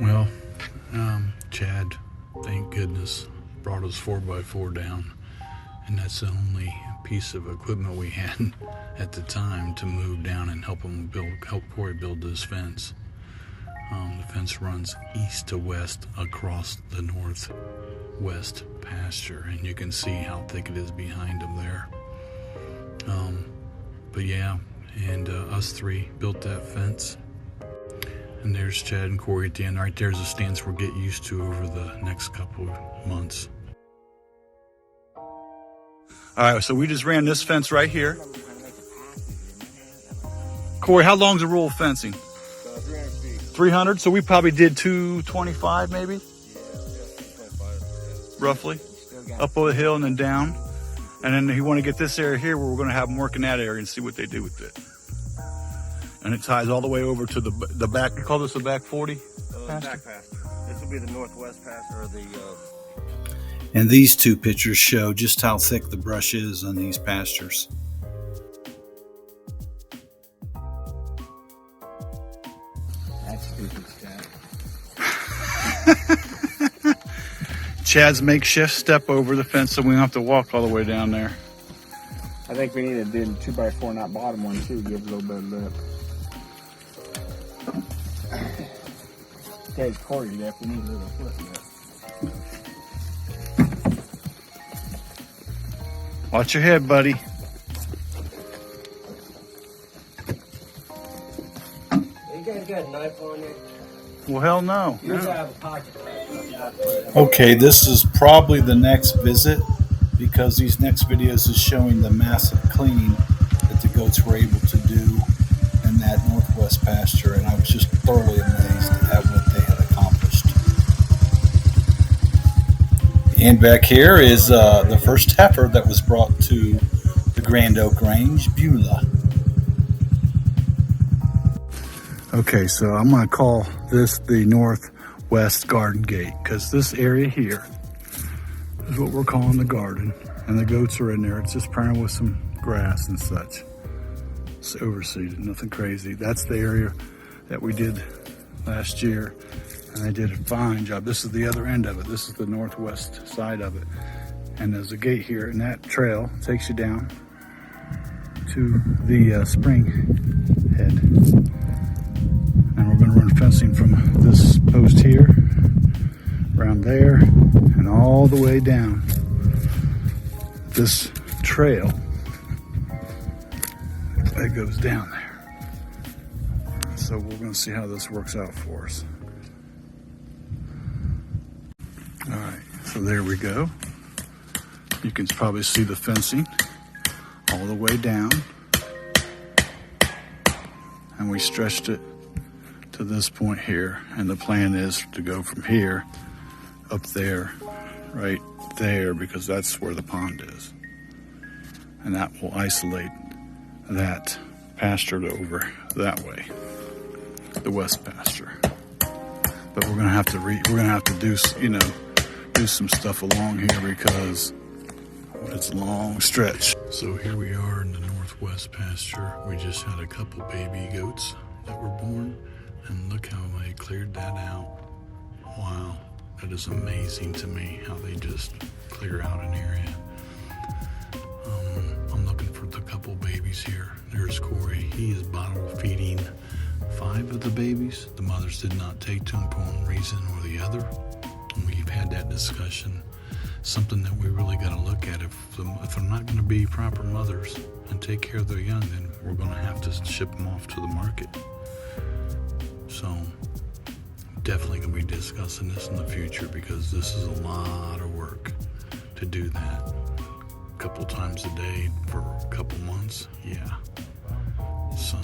Well, Chad, thank goodness, brought his 4x4 down, and that's the only piece of equipment we had at the time to move down and help Corey build this fence. The fence runs east to west across the northwest pasture, and you can see how thick it is behind him there. But yeah, and us three built that fence. And there's Chad and Corey at the end. Right there's a stance we'll get used to over the next couple of months. All right, so we just ran this fence right here. Corey, how long's a rule of fencing? 300 feet. 300? So we probably did 225 maybe? Yeah, 225. Roughly. Up over the hill and then down. And then you want to get this area here where we're going to have them work in that area and see what they do with it. And it ties all the way over to the back. You call this the back 40? Back pasture. This will be the northwest pasture, or the... And these two pictures show just how thick the brush is on these pastures. That's stupid, Chad. Chad's makeshift step over the fence so we don't have to walk all the way down there. I think we need to do 2x4 in that bottom one too, give a little bit of lip. Okay, Corey left, we need a little foot lip. Watch your head, buddy. You guys got a knife on it? Well, hell no. You guys have a pocket. Okay, this is probably the next visit because these next videos is showing the massive clean that the goats were able to do in that northwest pasture, and I was just thoroughly amazed at what they had accomplished. And back here is the first heifer that was brought to the Grand Oak Range, Beulah. Okay, so I'm going to call this the northwest garden gate because this area here is what we're calling the garden, and the goats are in there. It's just planted with some grass and such. It's overseeded, nothing crazy. That's the area that we did last year, and they did a fine job. This is the other end of it. This is the northwest side of it, and there's a gate here, and that trail takes you down to the spring head. And we're going to run fencing from this post here, around there, and all the way down this trail that goes down there. So we're going to see how this works out for us. All right, so there we go. You can probably see the fencing all the way down. And we stretched it to this point here, and the plan is to go from here up there, right there, because that's where the pond is, and that will isolate that pasture over that way, the west pasture. But we're gonna have to do some stuff along here because it's a long stretch. So here we are in the northwest pasture. We just had a couple baby goats that were born, and look how they cleared that out. Wow, that is amazing to me how they just clear out an area. I'm looking for the couple babies here. There's Corey. He is bottle feeding 5 of the babies. The mothers did not take to them for one reason or the other. And we've had that discussion. Something that we really got to look at. If they're not going to be proper mothers and take care of their young, then we're going to have to ship them off to the market. So definitely going to be discussing this in the future because this is a lot of work to do that. A couple times a day for a couple months, yeah. So,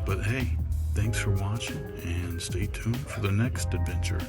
but hey, thanks for watching and stay tuned for the next adventure.